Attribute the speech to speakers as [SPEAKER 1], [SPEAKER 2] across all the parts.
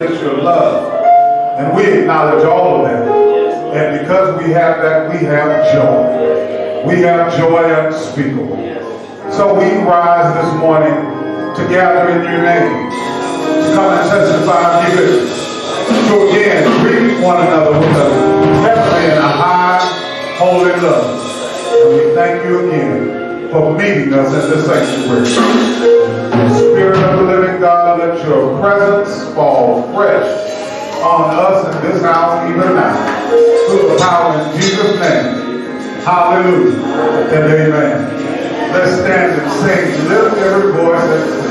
[SPEAKER 1] It's your love. And we acknowledge all of that. And because we have that, we have joy. We have joy unspeakable. So we rise this morning to gather in your name, to come and testify of your goodness, to again greet one another with a heavenly and a high, holy love. And we thank you again for meeting us in this sanctuary. Spirit of the living God, let your presence fall fresh on us in this house even now. Through the power in Jesus' name. Hallelujah and amen. Let's stand and sing. Lift every voice and sing.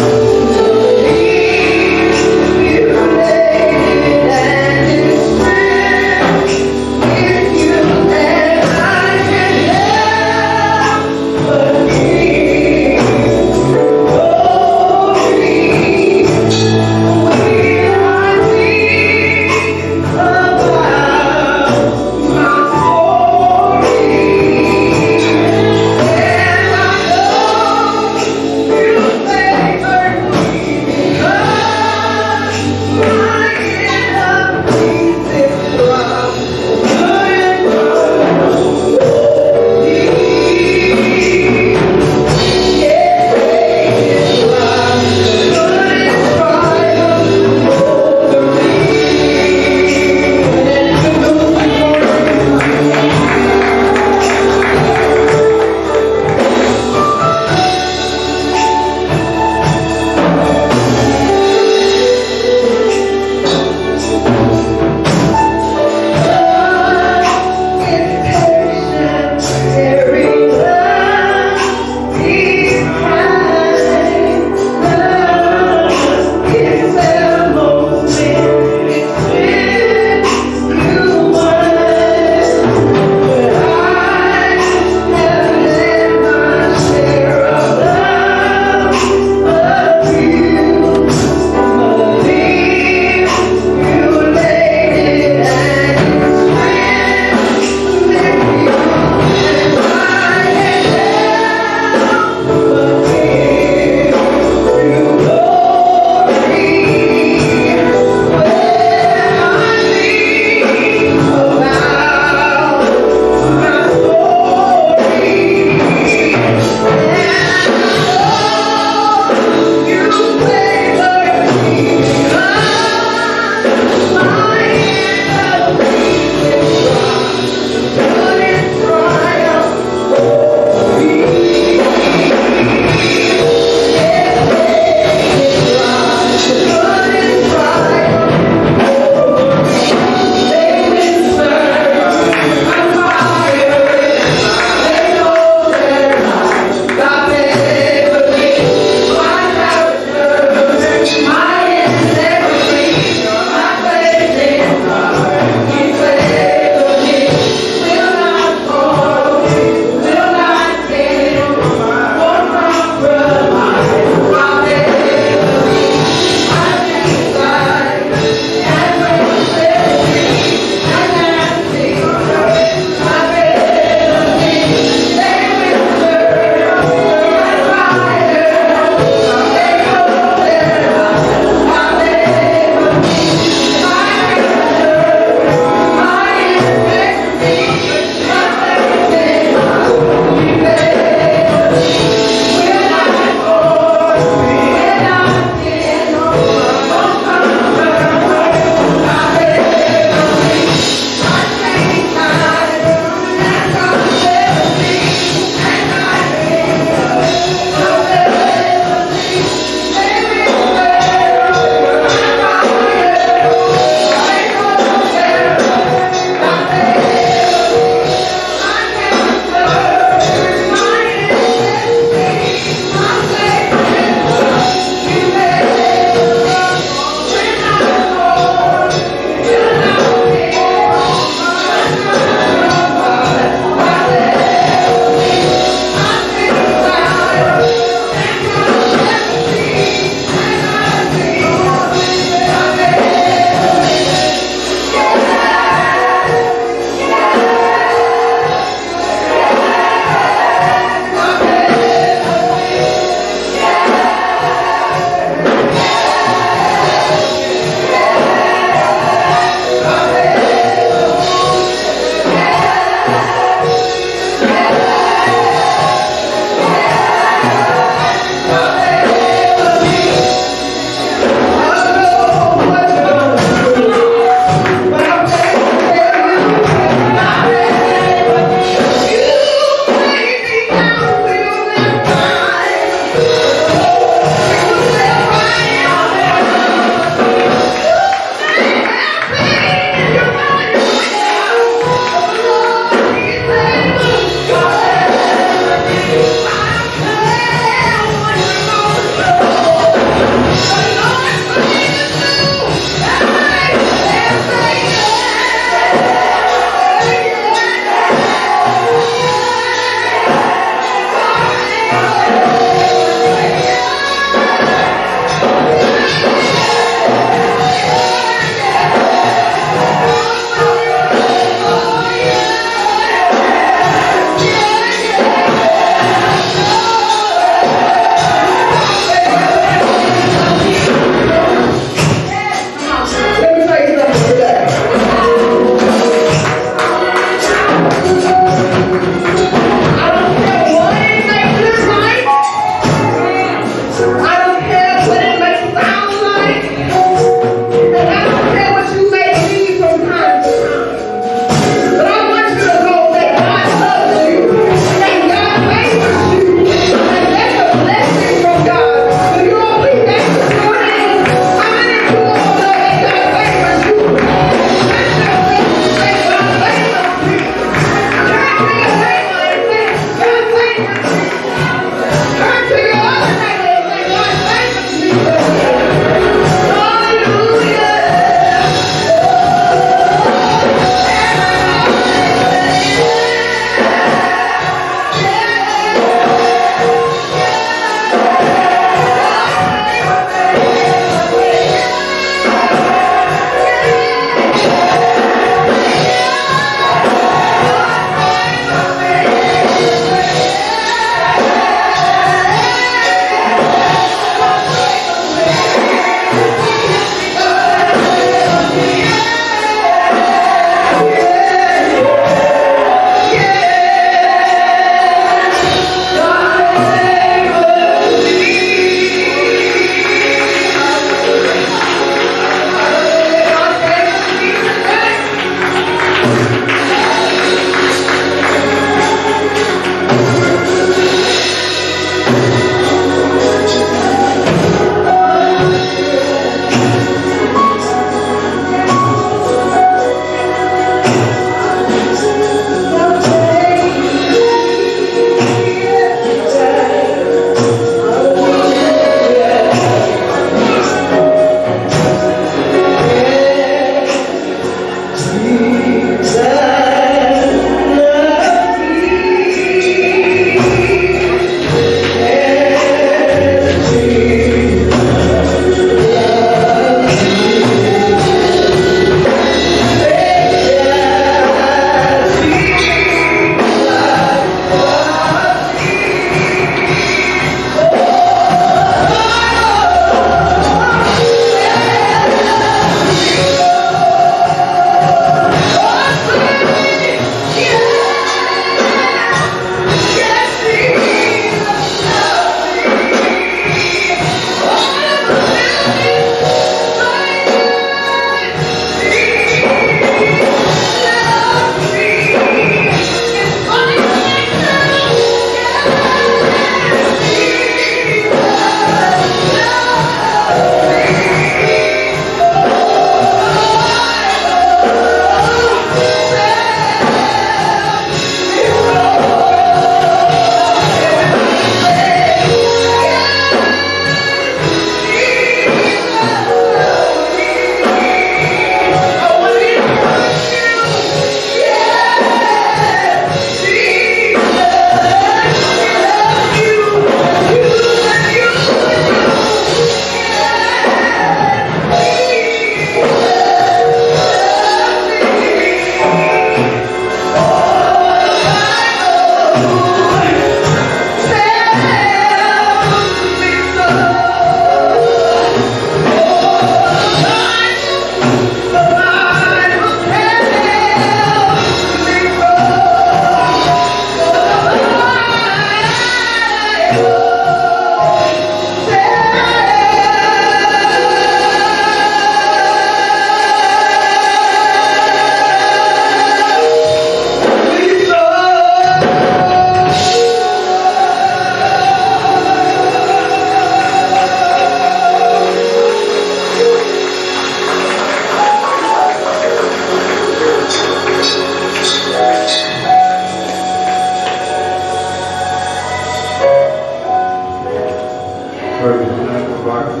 [SPEAKER 1] Praise the name of our God.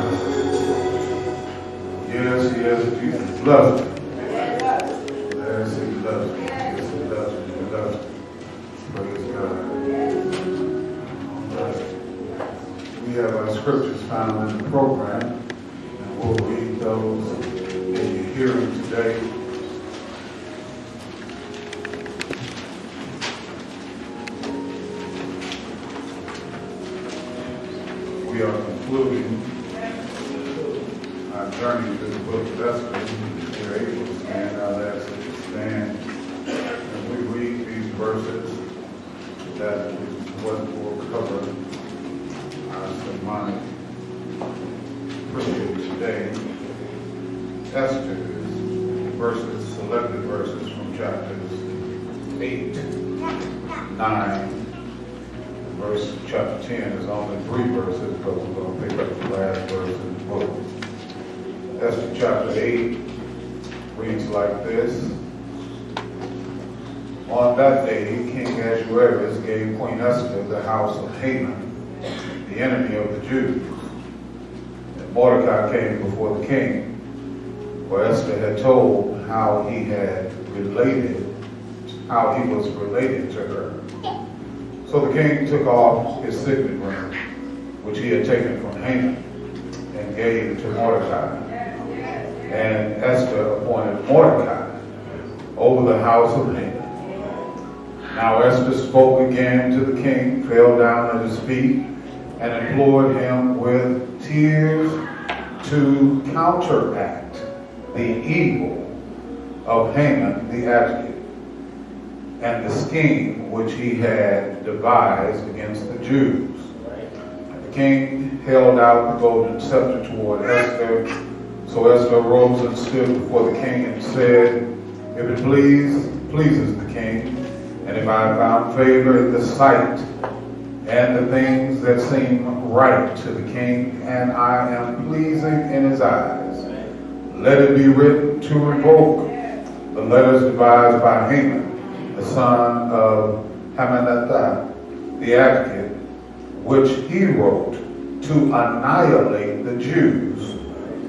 [SPEAKER 1] Yes, yes, Jesus loves me. Yes, he loves me. Yes, he loves me. He loves me. Praise God. All right. We have our scriptures found in the program, and we'll read those in your hearing today. We are concluding our journey through the book of Esther. We're able to stand our last stand. And we read these verses that is what will cover our sermonic preaching today. Esther is verses, selected verses from chapters 8, 9, verse chapter 10 is only 3 verses, but we're going to pick up the last verse in the book. Esther chapter 8 reads like this. On that day, King Ahasuerus gave Queen Esther the house of Haman, the enemy of the Jews. And Mordecai came before the king, for Esther had told how he was related to her. So the king took off his signet ring, which he had taken from Haman, and gave it to Mordecai. And Esther appointed Mordecai over the house of Haman. Now Esther spoke again to the king, fell down at his feet, and implored him with tears to counteract the evil of Haman the Agagite, and the scheme which he had devised against the Jews. And the king held out the golden scepter toward Esther. So Esther arose and stood before the king and said, if it pleases the king, and if I have found favor in the sight and the things that seem right to the king, and I am pleasing in his eyes, let it be written to revoke the letters devised by Haman, the son of Hammedatha the Agagite, which he wrote to annihilate the Jews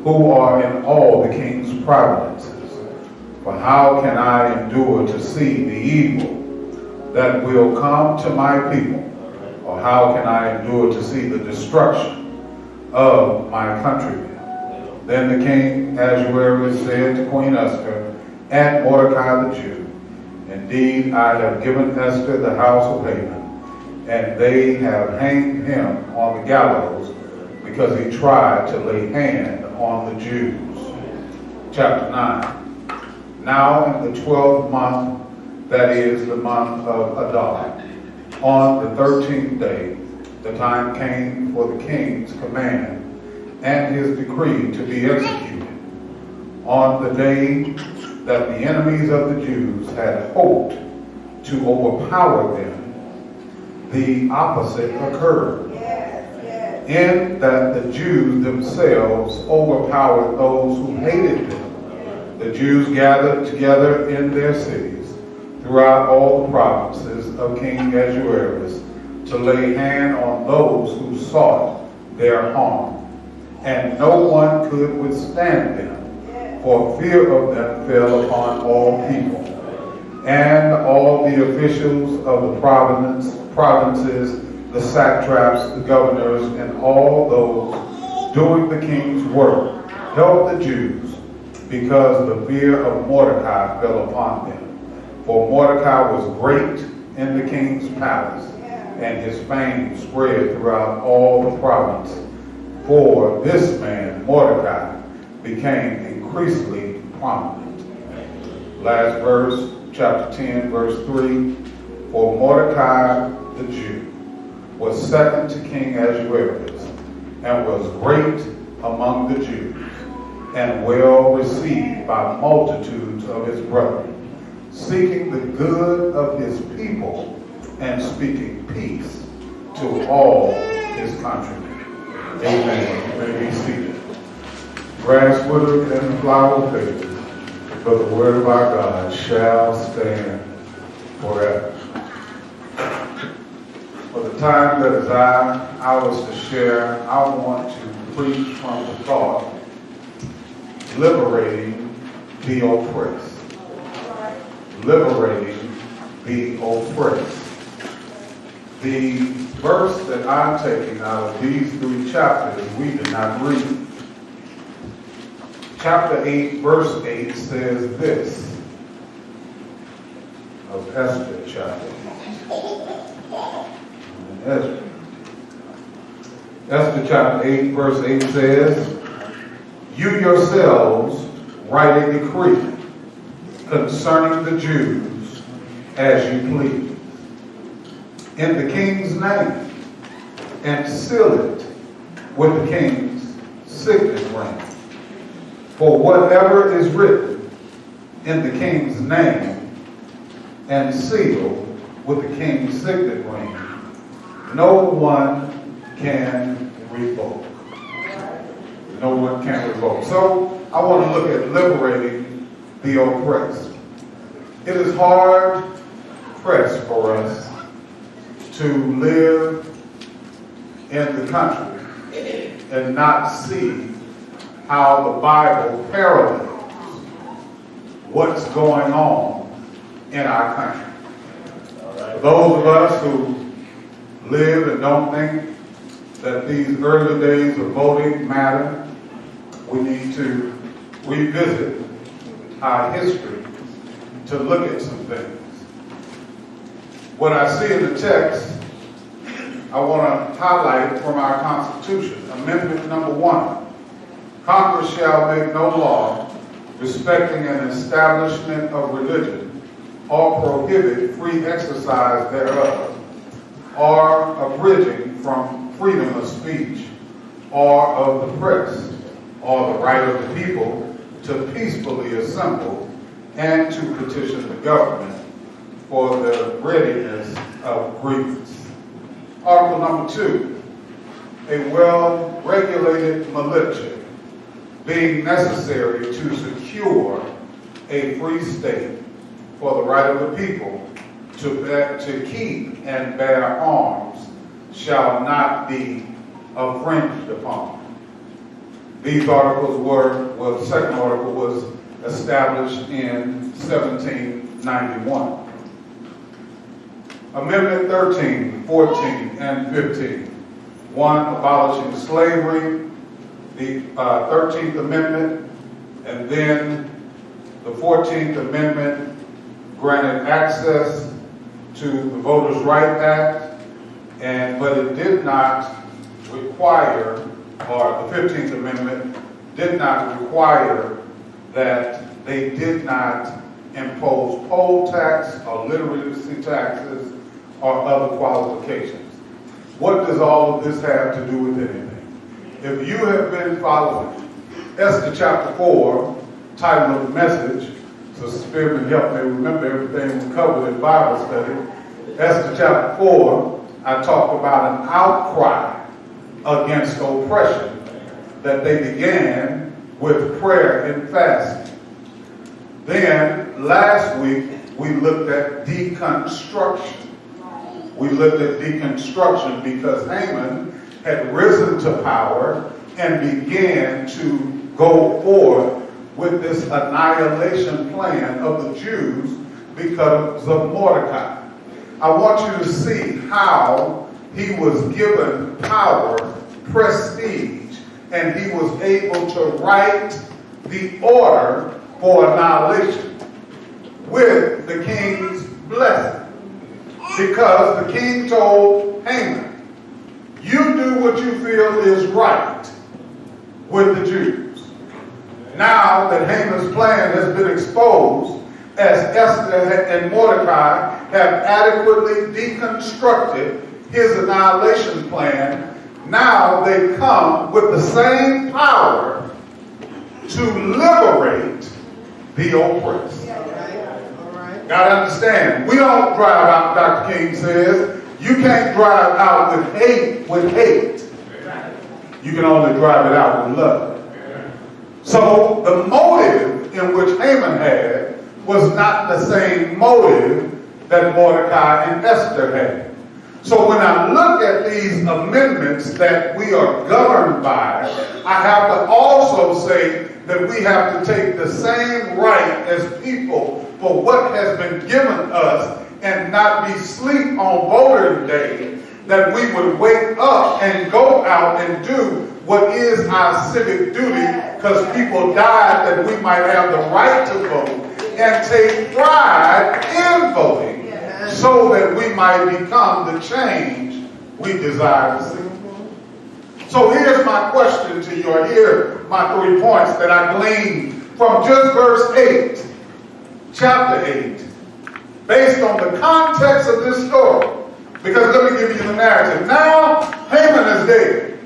[SPEAKER 1] who are in all the king's provinces. For how can I endure to see the evil that will come to my people? Or how can I endure to see the destruction of my countrymen? Then the king Ahasuerus said to Queen Esther and Mordecai the Jew, indeed, I have given Esther the house of Haman, and they have hanged him on the gallows because he tried to lay hand on the Jews. Chapter 9. Now in the 12th month, that is the month of Adar, on the 13th day, the time came for the king's command and his decree to be executed. On the day that the enemies of the Jews had hoped to overpower them, the opposite occurred. In that the Jews themselves overpowered those who hated them. The Jews gathered together in their cities throughout all the provinces of King Ahasuerus to lay hand on those who sought their harm. And no one could withstand them, for fear of them fell upon all people. And all the officials of the provinces, the satraps, the governors, and all those doing the king's work helped the Jews, because the fear of Mordecai fell upon them. For Mordecai was great in the king's palace, and his fame spread throughout all the province. For this man, Mordecai, became increasingly prominent. Last verse, chapter 10, verse 3. For Mordecai the Jew was second to King Ahasuerus, and was great among the Jews, and well received by multitudes of his brethren, seeking the good of his people, and speaking peace to all his countrymen. Amen. You may be seated. Grass withered and the flower faded, but the word of our God shall stand forever. For the time that as I was to share, I want to preach from the thought, liberating the oppressed. Liberating the oppressed. The verse that I'm taking out of these 3 chapters, we did not read. Chapter 8, verse 8 says this, of Esther chapter. Esther chapter 8, verse 8 says, "You yourselves write a decree concerning the Jews as you please, in the king's name, and seal it with the king's signet ring. For whatever is written in the king's name and sealed with the king's signet ring, no one can revoke." No one can revoke. So I want to look at liberating the oppressed. It is hard pressed for us to live in the country and not see how the Bible parallels what's going on in our country. For those of us who live and don't think that these early days of voting matter, we need to revisit our history to look at some things. What I see in the text, I want to highlight from our Constitution. Amendment number 1. Congress shall make no law respecting an establishment of religion or prohibit free exercise thereof, or abridging from freedom of speech or of the press, or the right of the people to peacefully assemble and to petition the government for the readiness of grievance. Article number 2, a well-regulated militia being necessary to secure a free state for the right of the people to keep and bear arms shall not be infringed upon. These articles the second article was established in 1791. Amendment 13, 14, and 15. 1, abolishing slavery, the 13th Amendment, and then the 14th Amendment granted access to the Voters' Rights Act, but it did not require, or the 15th Amendment did not require that they did not impose poll tax or literacy taxes or other qualifications. What does all of this have to do with anything? If you have been following Esther chapter 4, title of the message, so Spirit can help me remember everything we covered in Bible study. Esther chapter 4, I talked about an outcry against oppression that they began with prayer and fasting. Then last week we looked at deconstruction. We looked at deconstruction because Haman had risen to power and began to go forth with this annihilation plan of the Jews because of Mordecai. I want you to see how he was given power, prestige, and he was able to write the order for annihilation with the king's blessing. Because the king told Haman, you do what you feel is right with the Jews. Now that Haman's plan has been exposed, as Esther and Mordecai have adequately deconstructed his annihilation plan, now they come with the same power to liberate the oppressed. Got to understand, we don't drive out, Dr. King says, you can't drive out with hate You can only drive it out with love. So the motive in which Haman had was not the same motive that Mordecai and Esther had. So when I look at these amendments that we are governed by, I have to also say that we have to take the same right as people for what has been given us and not be asleep on voting day, that we would wake up and go out and do what is our civic duty, because people died that we might have the right to vote, and take pride in voting so that we might become the change we desire to see. So here's my question to you, or here are my 3 points that I gleaned from just verse 8, chapter 8, based on the context of this story. Because let me give you the narrative. Now Haman is dead.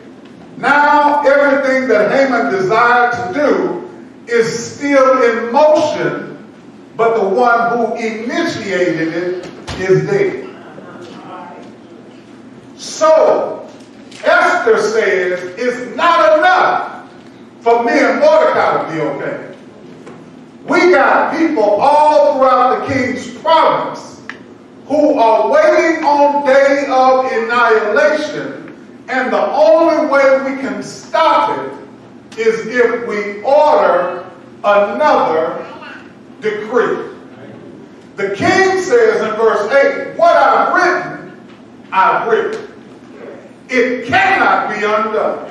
[SPEAKER 1] Now everything that Haman desired to do is still in motion, but the one who initiated it is dead. So Esther says it's not enough for me and Mordecai to be okay. We got people all throughout the king's province who are waiting on day of annihilation, and the only way we can stop it is if we order another decree. The king says in verse 8, what I've written. It cannot be undone.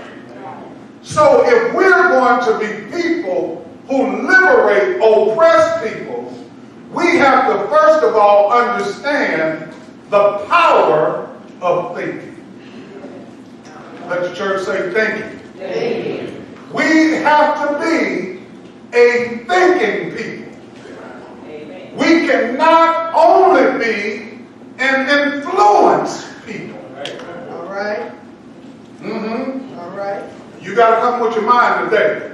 [SPEAKER 1] So if we're going to be people who liberate oppressed people, we have to first of all understand the power of thinking. Let the church say thinking. We have to be a thinking people. We cannot only be an influence people.
[SPEAKER 2] All right. All right.
[SPEAKER 1] You got to come with your mind today.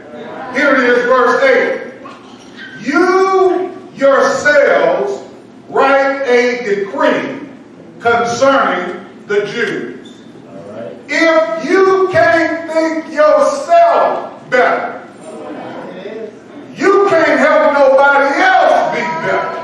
[SPEAKER 1] Here it is, verse 8. You yourselves write a decree concerning the Jews.
[SPEAKER 3] All right.
[SPEAKER 1] If you can't think yourself better, you can't help nobody else be better.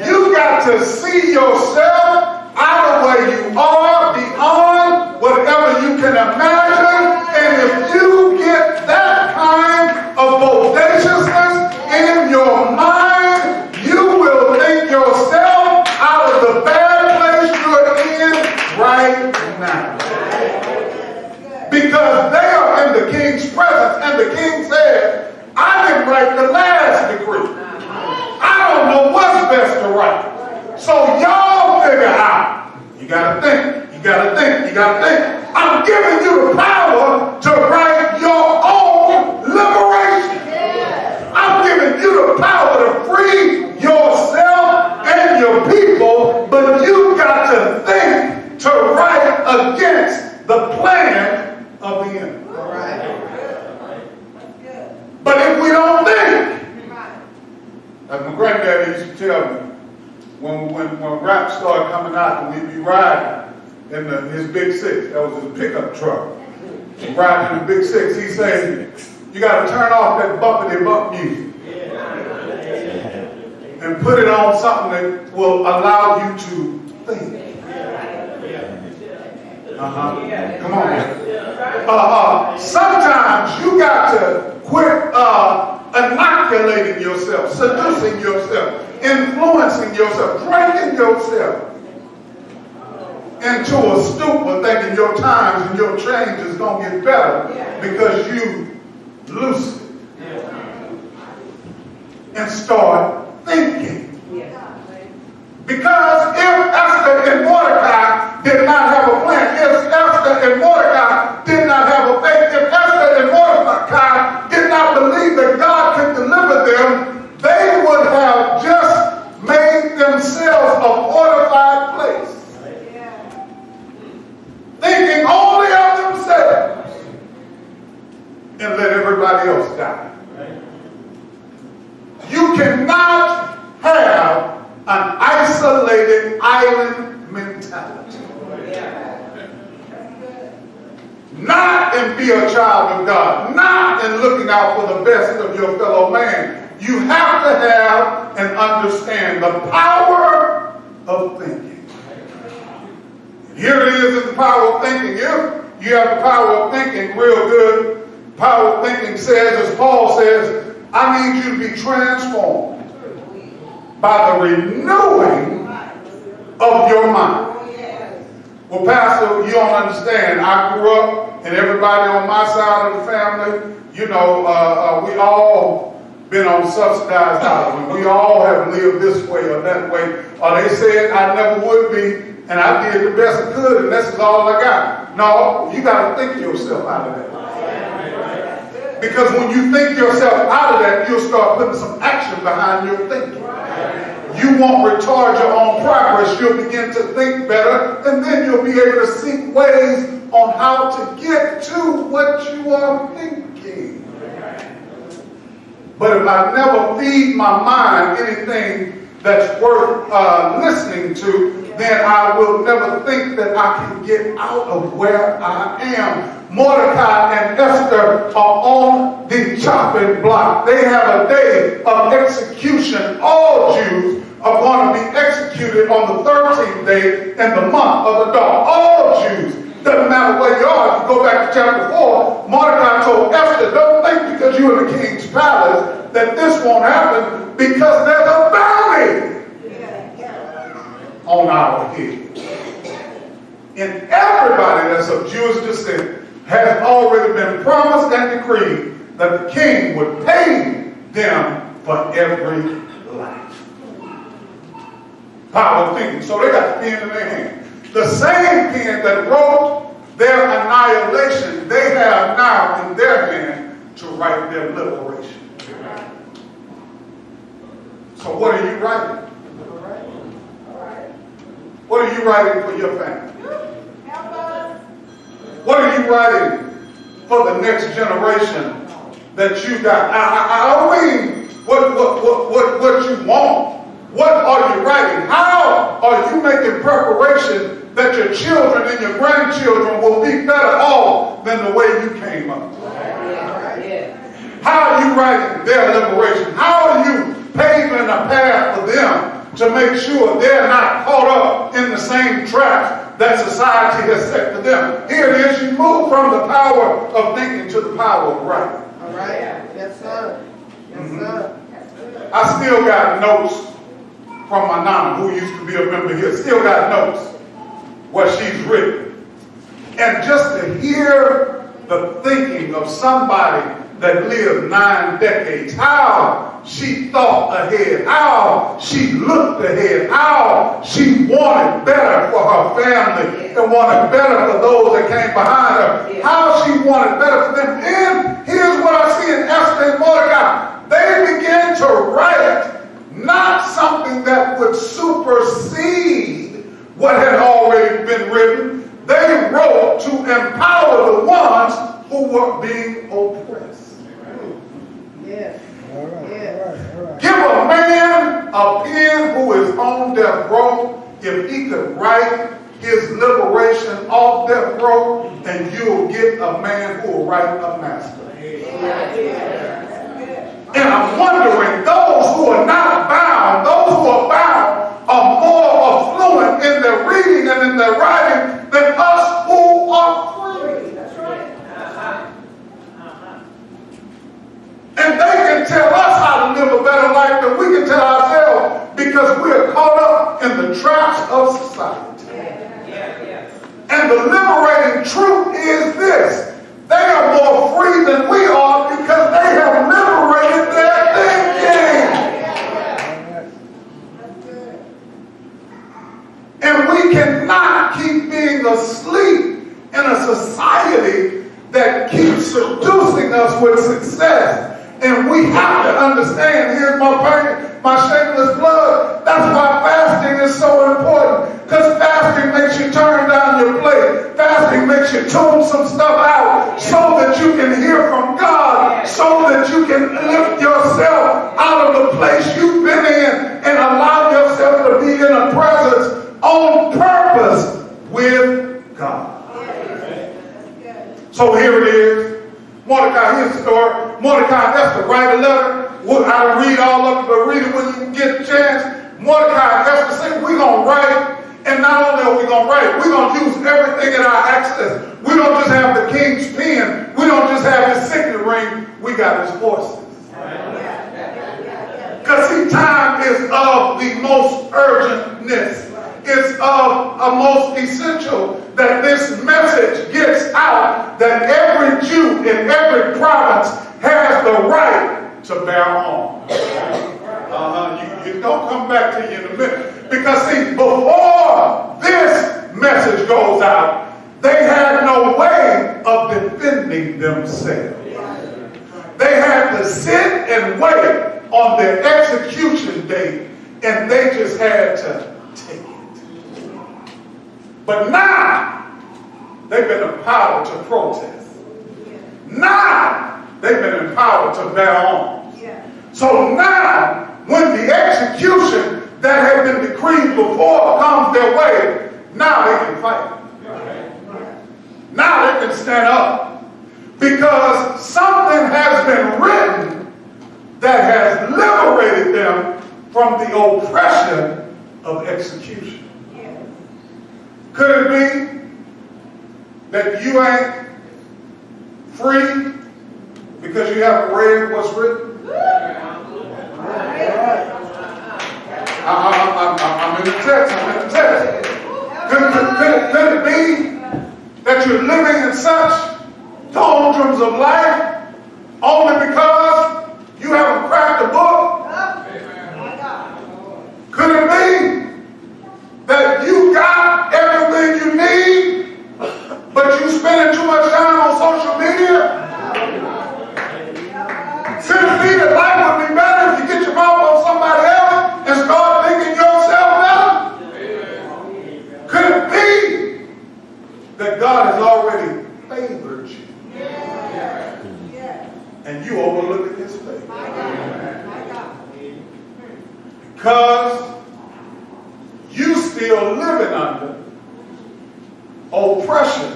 [SPEAKER 1] You got to see yourself out of where you are, beyond whatever you can imagine. And if you get that kind of bodaciousness in your mind, you will think yourself out of the bad place you're in right now. Because they are in the king's presence, and the king said, I didn't write the last decree. I don't know what's best to write. So y'all figure out. You gotta think, you gotta think, you gotta think. I'm giving you the power to write your own liberation. I'm giving you the power to free yourself and your people, but you got to think to write against the plan of the enemy.
[SPEAKER 2] All right.
[SPEAKER 1] But if we don't think, as my granddaddy used to tell me, when rap started coming out and we'd be riding in his Big Six, that was his pickup truck, riding in the Big Six, he said, you got to turn off that bumpity bump music and put it on something that will allow you to think. Come on, man. Sometimes you got to quit inoculating yourself, seducing yourself, influencing yourself, drinking yourself into a stupor, thinking your times and your change is going to get better because you lose it and start thinking. Because if Esther and Mordecai did not have a plan, if Esther and Mordecai did not have a faith, if Esther and Mordecai did not believe that God could deliver them, they would have just made themselves a fortified place. Thinking only of themselves and let everybody else die. You cannot have an isolated island mentality. Not in be a child of God, not in looking out for the best of your fellow man. You have to have and understand the power of thinking. Here it is in the power of thinking. If you have the power of thinking real good, power of thinking says, as Paul says, I need you to be transformed by the renewing of your mind. Well, Pastor, you don't understand. I grew up, and everybody on my side of the family, you know, we all been on subsidized housing. We all have lived this way or that way. Or they said I never would be, and I did the best I could, and this is all I got. No, you got to think yourself out of that. Because when you think yourself out of that, you'll start putting some action behind your thinking. You won't retard your own progress. You'll begin to think better, and then you'll be able to seek ways on how to get to what you are thinking. But if I never feed my mind anything that's worth listening to, then I will never think that I can get out of where I am. Mordecai and Esther are on the chopping block. They have a day of execution. All Jews are going to be executed on the 13th day in the month of the dog. All Jews. Doesn't matter where you are. If you go back to chapter 4, Mordecai told Esther, don't think because you're in the king's palace that this won't happen, because there's a bounty on our head. And everybody that's of Jewish descent has already been promised and decreed that the king would pay them for every life. Power of thinking. So they got the pen in their hand. The same pen that wrote their annihilation, they have now in their hand to write their liberation. So what are you writing? What are you writing for your family? What are you writing for the next generation that you got? I don't mean what you want. What are you writing? How are you making preparation that your children and your grandchildren will be better off than the way you came up? How are you writing their liberation? How are you paving a path for them to make sure they're not caught up in the same traps that society has set for them? Here it is. You move from the power of thinking to the power of writing.
[SPEAKER 2] All right. Yes, sir. Yes, sir.
[SPEAKER 1] I still got notes from my nana, who used to be a member here. Still got notes what she's written. And just to hear the thinking of somebody that lived 9 decades, how she thought ahead, how she looked ahead, how she wanted better for her family and wanted better for those that came behind her, how she wanted better for them. And here's what I see in Esther and Mordecai. They began to write not something that would supersede what had already been written. They wrote to empower the ones who were being oppressed.
[SPEAKER 2] Yes.
[SPEAKER 3] All right.
[SPEAKER 2] Yes.
[SPEAKER 3] All right.
[SPEAKER 1] Give a man a pen who is on death row if he could write his liberation off death row, and you'll get a man who will write a master. And I'm wondering, those who are not bound, those who are bound are more affluent in their reading and in their writing than us who are free.
[SPEAKER 2] That's right.
[SPEAKER 1] And they can tell us how to live a better life than we can tell ourselves, because we're caught up in the traps of society. And the liberating truth is this: they are more free than we are because they have liberated their thinking. And we cannot keep being asleep in a society that keeps seducing us with success. And we have to understand, here's my pain, my shameless blood. That's why fasting is so important. Because fasting makes you turn down your plate. Fasting makes you tune some stuff out so that you can hear from God, so that you can lift yourself out of the place you've been in and allow yourself to be in a presence on purpose with God. So here it is. Mordecai, here's the story. Mordecai and Esther write a letter. I'll read all of it, but read it when you get a chance. Mordecai and Esther say, we're going to write And not only are we going to write, we're going to use everything at our access. We don't just have the king's pen. We don't just have his signet ring. We got his horses. Because see, time is of the most urgentness. It's of a most essential that this message gets out, that every Jew in every province has the right to bear arms. You don't come back to you in a minute. Because see, before this message goes out, they had no way of defending themselves. They had to sit and wait on their execution date, and they just had to take it. But now, they've been empowered to protest. Now, they've been empowered to bear arms. So now, when the execution that had been decreed before comes their way, now they can fight. Now they can stand up. Because something has been written that has liberated them from the oppression of execution. Could it be that you ain't free because you haven't read what's written? I'm in the text. Could it be that you're living in such doldrums of life only because you haven't cracked the book? Could it be that you got everything you need, but you spending too much time on social media? Could it be that life would be better if you get your mouth on somebody else and start thinking yourself better? Could it be that God has already favored you? And you overlooking his favor? Because you still living under oppression,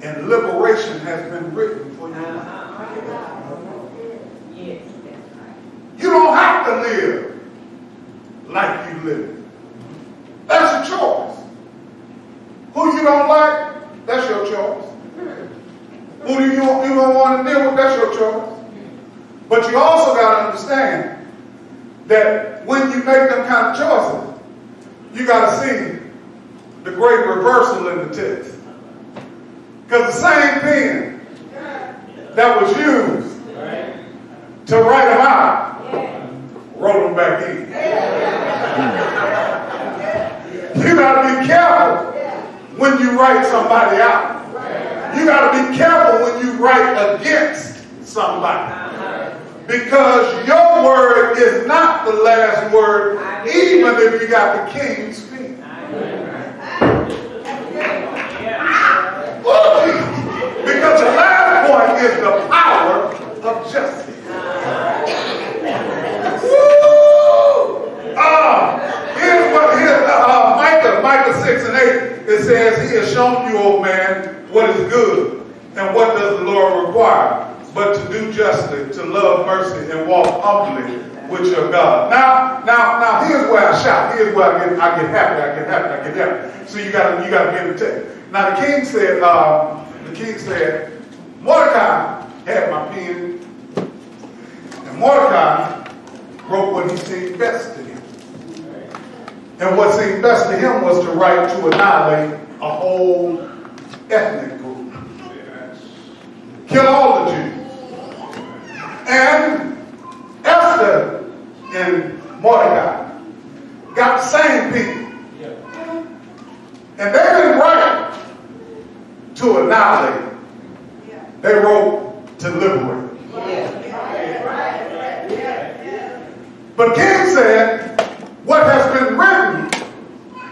[SPEAKER 1] and liberation has been written for you. You don't have to live like you live. That's your choice. Who you don't like, that's your choice. Who do you don't want to deal with, that's your choice. But you also got to understand that when you make them kind of choices, you got to see the great reversal in the text. Because the same pen that was used to write them out wrote them back in. You got to be careful when you write somebody out. You got to be careful when you write against somebody. Because your word is not the last word, even if you got the king's pen. Because the last point is the power of justice. Here's Micah 6 and 8. It says, he has shown you, O man, what is good, and what does the Lord require, but to do justly, to love mercy, and walk humbly with your God. Now, here's where I shout. Here's where I get happy. So you gotta get the text. Now the king said, Mordecai had my pen, and Mordecai wrote what he seemed best to him. And what seemed best to him was to write to annihilate a whole ethnic group. Kill all the Jews. And Esther and Mordecai got the same people. And they didn't write to annihilate. They wrote to liberate. But King said, what has been written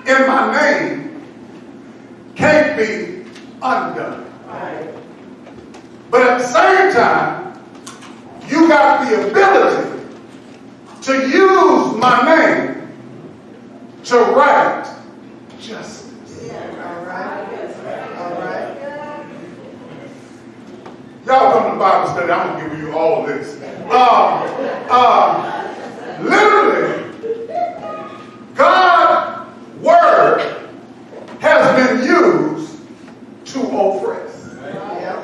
[SPEAKER 1] in my name can't be undone. But at the same time, you got the ability to use my name to write justice.
[SPEAKER 2] All right.
[SPEAKER 1] Y'all come to Bible study, I'm going to give you all this. Literally, God's word oppressed.
[SPEAKER 2] Yeah.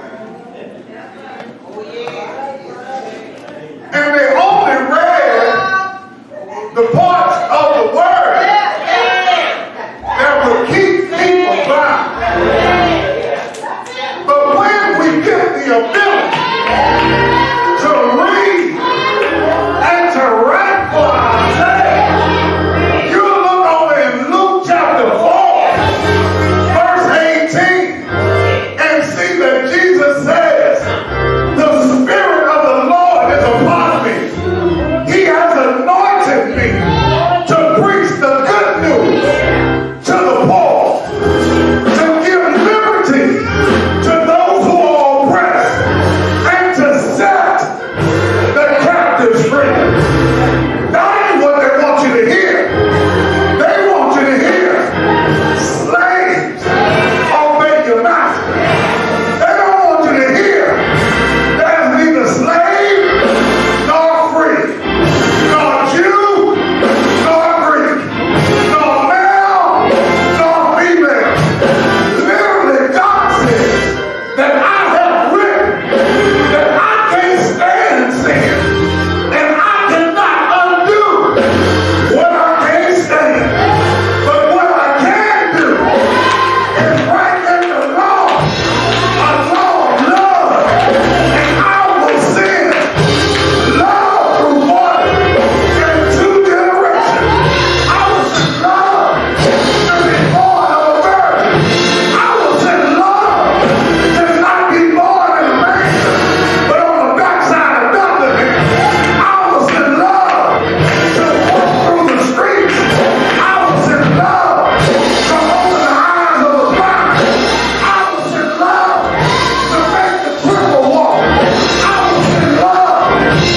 [SPEAKER 1] And they only read the parts of the word that would keep people bound. But when we get the ability to read and to write for ourselves, you look over in Luke chapter 4, verse 18, and see that Jesus says, "The Spirit of the Lord is upon me. He has anointed me to preach the good news to the poor, to give liberty to those who are oppressed, and to set the captives free." That ain't what they want you to hear. They want you to hear, "Slaves, obey your master." They don't want you to hear, "There's neither slave nor free, nor Jew nor Greek, nor male nor female." Literally, God says that I have written that I can't stand sin, and I cannot undo what I can't stand. But what I can do is write in the law a law of love, and I will send love through water in 2 generations. I will send love to be born of a virgin. I will send love to not be born in a manger, but on the backside of Bethlehem. I will send love to walk through the streets. I will send love to open the eyes of the blind. I will send love to make the cripple walk. I will send love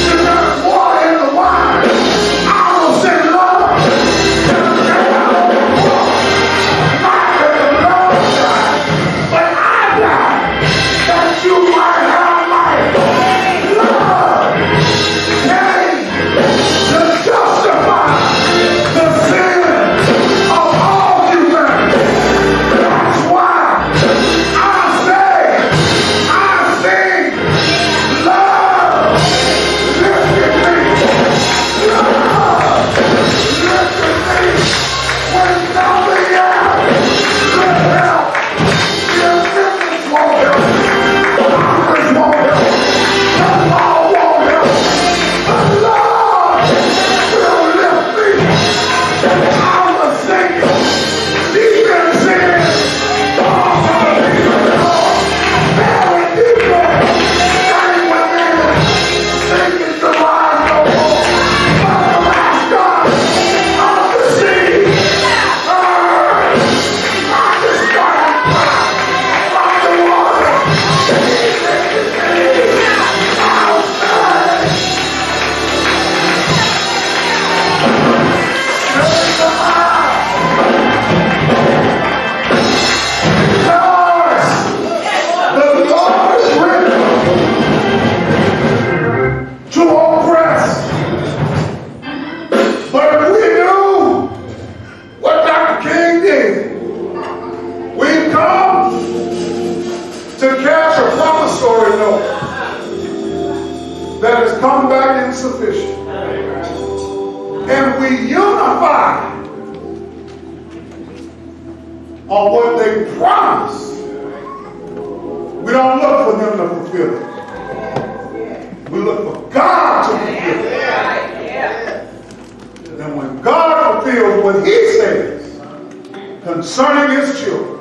[SPEAKER 1] to turn water into wine. I will send love to get out of the cross. Not that the Lord died, but I died that you might have life. Love came to justify the sin of all humanity. That's why I say, I sing, love lifted me. Love lifted me when nobody else could help. The assistants won't help. The doctors won't help. The law won't help. The Lord will lift me. I was singing, deep in sin, very deep in, and within, singing to rise no more. But the last God of the sea, earth, I just got like the water. He lifted me outside. The Lord is written to oppress. But if we knew what Dr. King did, we'd come to catch a promissory note that has come back insufficient. And we unify on what they promised. We don't look for them to fulfill it. We look for God to fulfill it. And when God fulfills what He says concerning His children,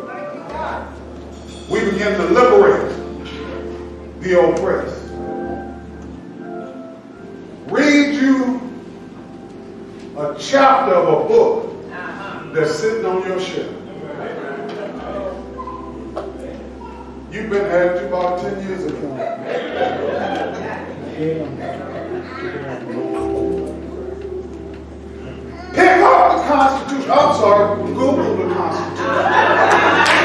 [SPEAKER 1] we begin to liberate the oppressed. Read you a chapter of a book that's sitting on your shelf. You've been had you about 10 years ago. Pick up the Constitution. I'm sorry, Google the Constitution.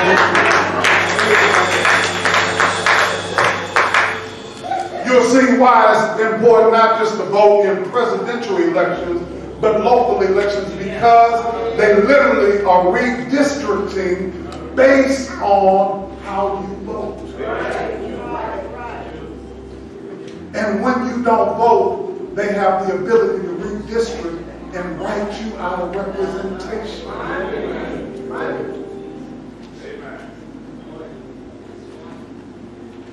[SPEAKER 1] You'll see why it's important not just to vote in presidential elections, but local elections, because they literally are redistricting based on how you vote. And when you don't vote, they have the ability to redistrict and write you out of representation.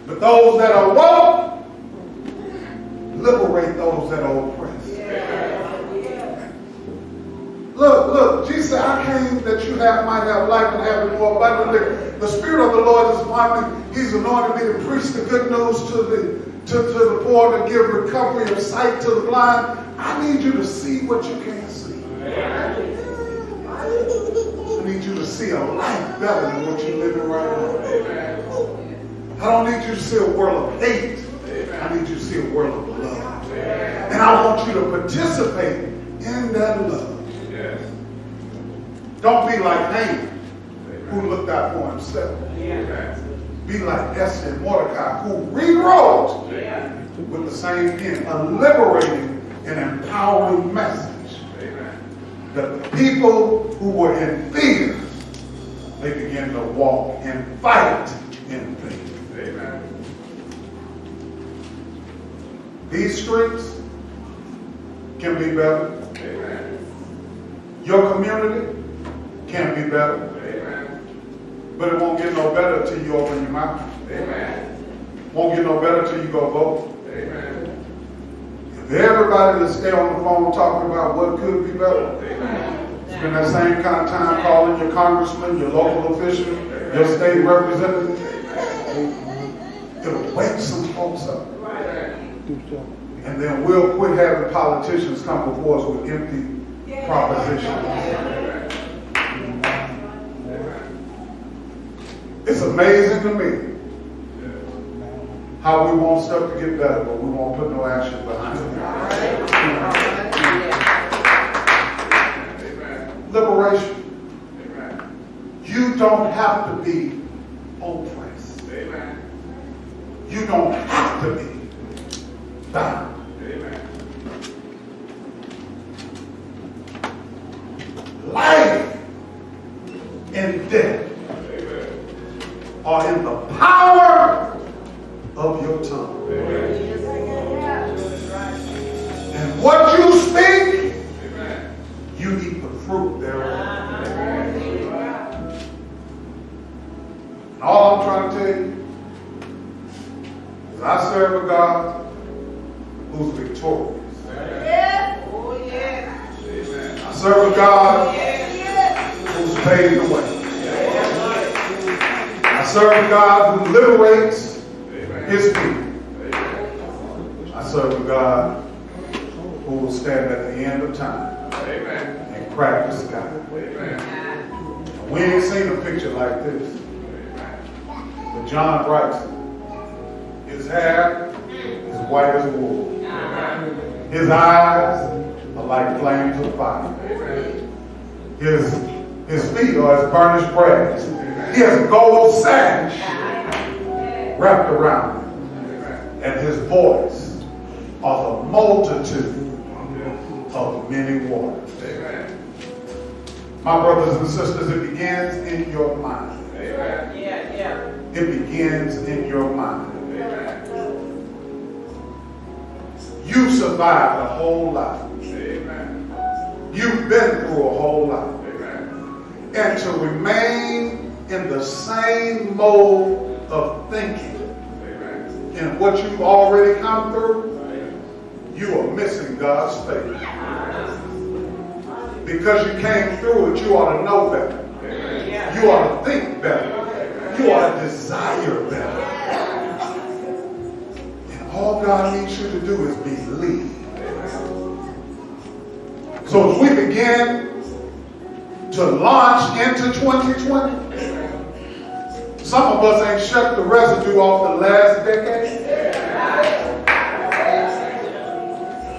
[SPEAKER 1] But those that are woke, liberate those that are oppressed. Look, Jesus said, I came that you might have life and have it more abundantly. The Spirit of the Lord is upon me. He's anointed me to preach the good news to the poor, to give recovery of sight to the blind. I need you to see what you can't see. I need you to see a life better than what you're living right now. I don't need you to see a world of hate. I need you to see a world of love. And I want you to participate in that love. Don't be like Haman, who looked out for himself. Be like Esther and Mordecai, who rewrote with the same pen, a liberating and empowering message. That the people who were in fear, they began to walk and fight in faith. These streets can be better. Your community can be better. But it won't get no better till you open your mouth. Won't get no better till you go vote. If everybody that stay on the phone talking about what could be better, spend that same kind of time calling your congressman, your local official, your state representative, it'll wake some folks up. And then we'll quit having politicians come before us with empty propositions. It's amazing to me how we want stuff to get better, but we won't put no action behind it. Liberation. You don't have to be oppressed. You don't have to be bound. Life and death are in the power of your tongue. And what you speak, you eat the fruit thereof. And all I'm trying to tell you is I serve a God who's victorious. I serve a God who's paid the way. I serve a God who liberates his people. I serve a God who will stand at the end of time and crack the sky. We ain't seen a picture like this. But John writes, his hair is white as wool. His eyes are like flames of fire. His feet are as burnished brass. He has a gold sash wrapped around him. And his voice are the multitude of many waters. My brothers and sisters, it begins in your mind. It begins in your mind. You survived a whole life. You've been through a whole life. And to remain in the same mode of thinking in what you've already come through, you are missing God's favor. Because you came through it, you ought to know better. You ought to think better. You ought to desire better. And all God needs you to do is believe. So as we begin to launch into 2020, some of us ain't shut the residue off the last decade.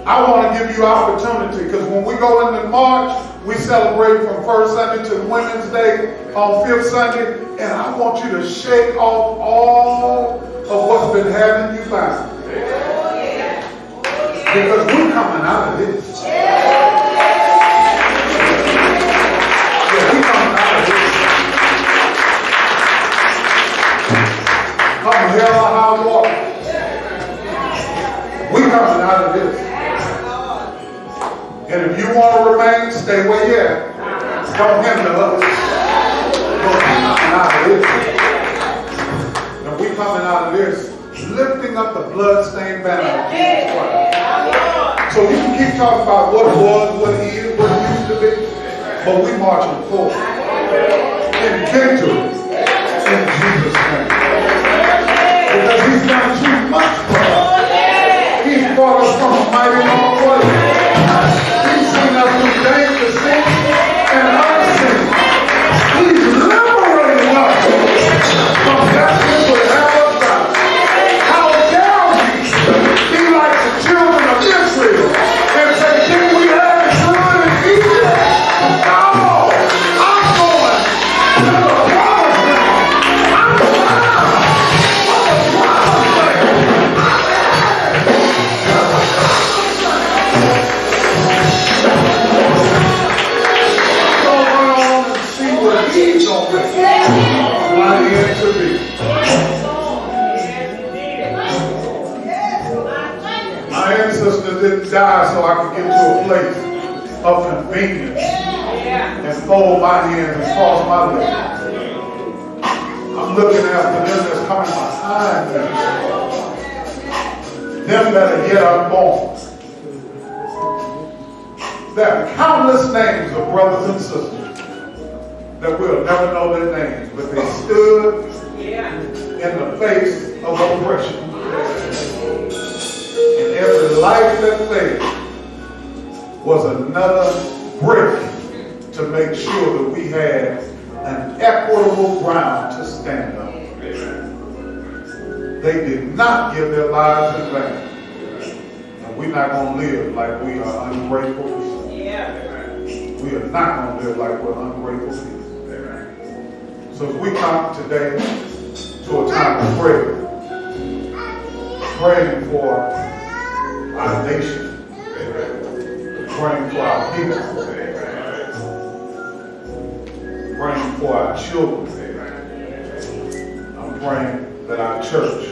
[SPEAKER 1] I want to give you opportunity, because when we go into March, we celebrate from first Sunday to Women's Day on fifth Sunday, and I want you to shake off all of what's been having you bound. Because we're coming out of this. hear our house walking. We coming out of this. And if you want to remain, stay where you're at. Don't hinder us. Don't be coming out of this. And we coming out of this, lifting up the bloodstained banner of Jesus Christ. So you can keep talking about what it was, what it is, what it used to be, but we marching forward in victory in Jesus' name. Because he's done too much for us. He's brought us from a mighty long way. He's seen us through danger, sin, and unseen. He's liberated us from that which would have us down. How dare we be like the children of Israel and say, didn't we have it good in Egypt? No! I'm going to the promised land. I'm going to the promised land. So run on and see what he's going to make my end to be. My ancestors didn't die so I could get to a place of convenience and fold my hands and cross my legs. I'm looking after them that's coming behind me. Them that are yet unborn. There are countless names of brothers and sisters that we'll never know their names, but they stood in the face of oppression. And every life that failed was another brick to make sure that we had an equitable ground to stand on. They did not give their lives in vain. And we're not going to live like we are ungrateful people. We are not going to live like we're ungrateful people. So as we come today to a time of prayer, praying for our nation, praying for our people, praying for our children. I'm praying that our church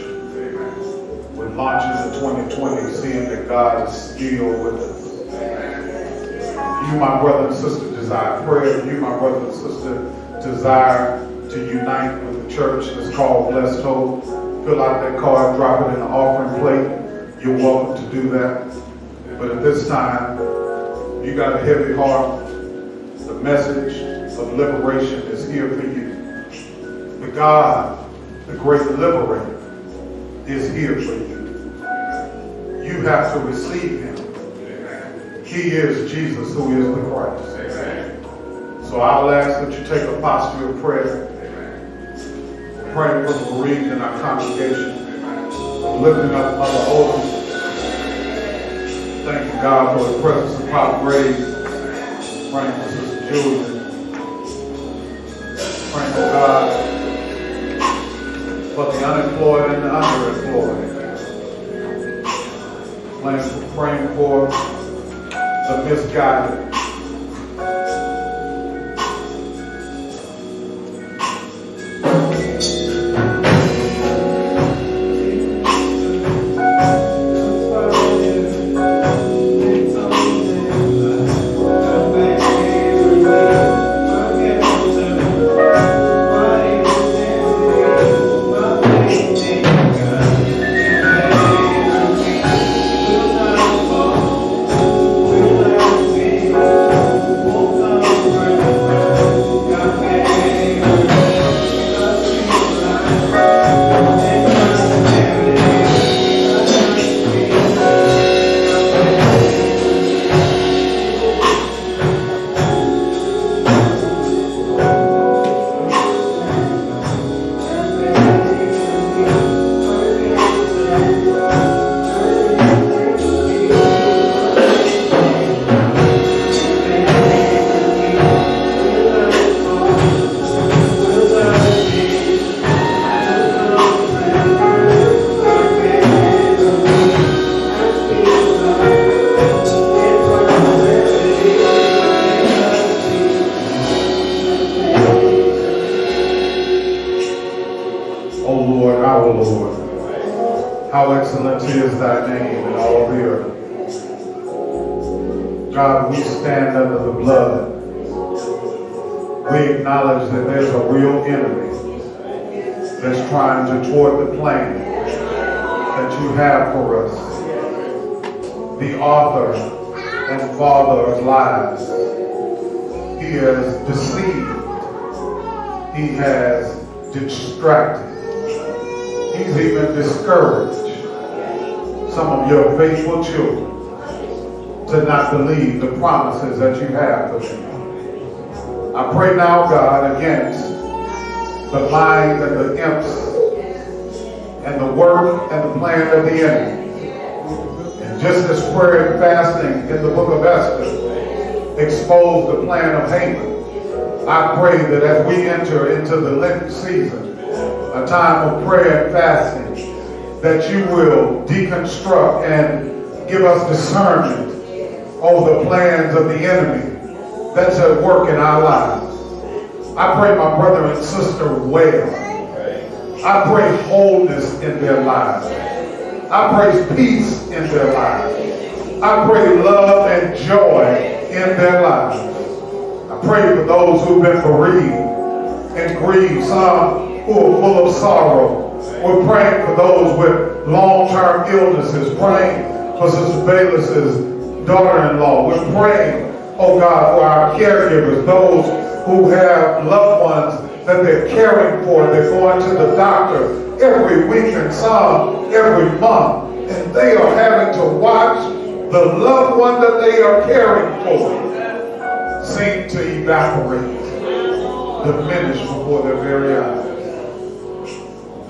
[SPEAKER 1] would launch into 2020 seeing that God is still with us. You, my brother and sister, desire prayer. You, my brother and sister, desire to unite with the church that's called Blessed Hope. Fill out that card, drop it in the offering plate. You're welcome to do that. But at this time, you got a heavy heart. The message of liberation is here for you. The God, the great liberator, is here for you. You have to receive him. He is Jesus, who is the Christ. So I'll ask that you take a posture of prayer. Praying for the bereaved in our congregation. Lifting up Mother Oldham. Thanking God for the presence of Pop Graves. Praying for Sister Julia. Praying for God for the unemployed and the underemployed. Praying for the misguided. Lord. How excellent is thy name in all the earth. God, we stand under the blood. We acknowledge that there's a real enemy that's trying to thwart the plan that you have for us. The author and father of lies. He has deceived. He has distracted. He's even discouraged some of your faithful children to not believe the promises that you have for them. I pray now, God, against the mind and the imps and the work and the plan of the enemy. And just as prayer and fasting in the book of Esther exposed the plan of Haman, I pray that as we enter into the Lent season, a time of prayer and fasting, that you will deconstruct and give us discernment over the plans of the enemy that's at work in our lives. I pray my brother and sister well. I pray wholeness in their lives. I pray peace in their lives. I pray love and joy in their lives. I pray for those who've been bereaved and grieved, some who are full of sorrow. We're praying for those with long-term illnesses, praying for Sister Bayless's daughter-in-law. We're praying, oh God, for our caregivers, those who have loved ones that they're caring for. They're going to the doctor every week and some every month. And they are having to watch the loved one that they are caring for seem to evaporate, diminish before their very eyes.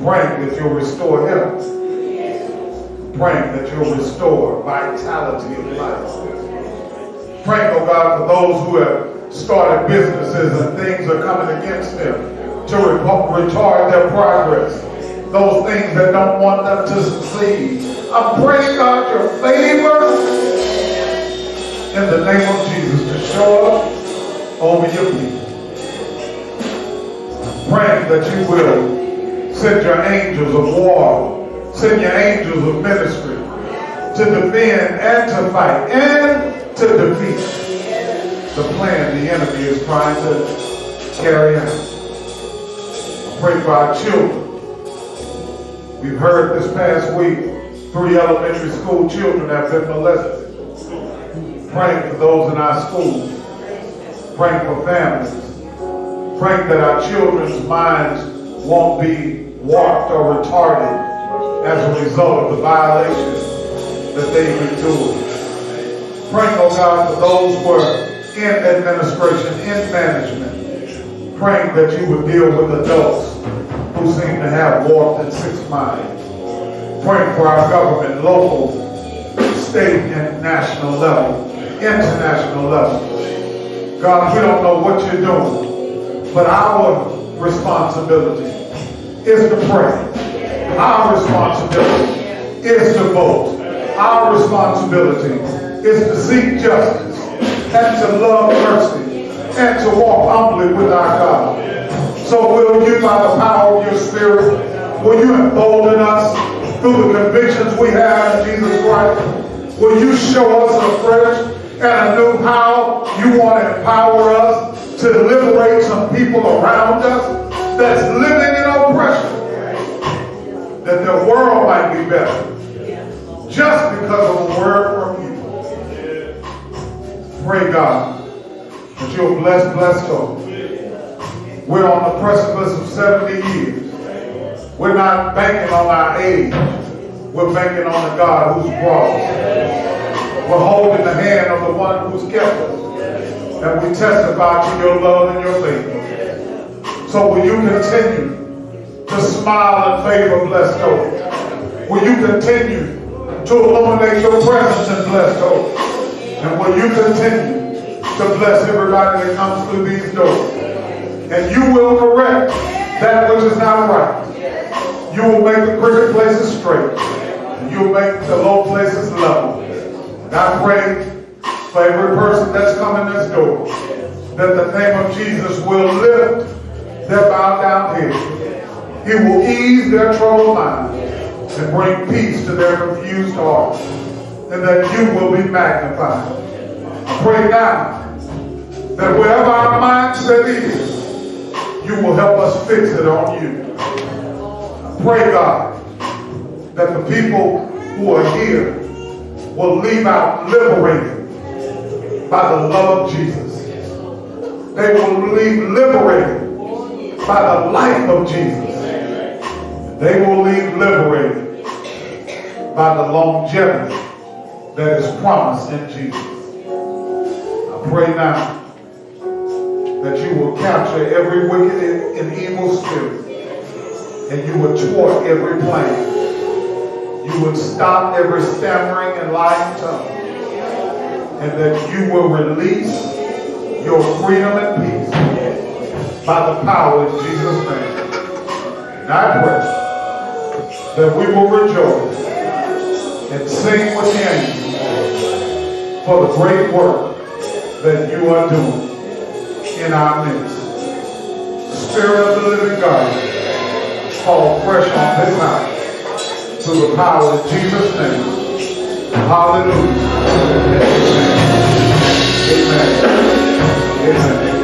[SPEAKER 1] Praying that you'll restore health. Praying that you'll restore vitality of life. Praying, oh God, for those who have started businesses and things are coming against them to retard their progress. Those things that don't want them to succeed. I'm praying, God, your favor in the name of Jesus to show up over your people. I'm praying that you will send your angels of war, send your angels of ministry to defend and to fight and to defeat the plan the enemy is trying to carry out. I pray for our children. We've heard this past week 3 elementary school children have been molested. Praying for those in our schools. Praying for families. Praying that our children's minds won't be warped or retarded as a result of the violations that they've endured. Praying, oh God, for those who are in administration, in management. Praying that you would deal with adults who seem to have warped and sick minds. Praying for our government, local, state, and national level, international level. God, we don't know what you're doing, but our responsibility is to pray. Our responsibility is to vote. Our responsibility is to seek justice and to love mercy and to walk humbly with our God. So will you, by the power of your Spirit, will you embolden us through the convictions we have in Jesus Christ? Will you show us afresh and anew how you want to empower us to liberate some people around us that's living in oppression, that the world might be better just because of a word from you. Pray, God, that you'll bless hope. We're on the precipice of 70 years. We're not banking on our age. We're banking on the God who's brought us. We're holding the hand of the one who's kept us. And we testify to your love and your faithfulness. So will you continue to smile and favor blessed hope? Will you continue to illuminate your presence in blessed hope? And will you continue to bless everybody that comes through these doors? And you will correct that which is not right. You will make the crooked places straight. And you will make the low places level. And I pray for every person that's come in this door, that the name of Jesus will lift their bowed down head He will ease their troubled mind and bring peace to their confused hearts, and that you will be magnified. I pray now that wherever our mindset is, you will help us fix it on you. I pray, God, that the people who are here will leave out liberated by the love of Jesus. They will leave liberated by the life of Jesus. They will leave liberated by the longevity that is promised in Jesus. I pray now that you will capture every wicked and evil spirit, and you would thwart every plan. You would stop every stammering and lying tongue, and that you will release your freedom and peace by the power in Jesus' name. And I pray that we will rejoice and sing with the angels for the great work that you are doing in our midst. Spirit of the living God, fall fresh on this house through the power of Jesus' name. Hallelujah. Amen. Amen. Amen.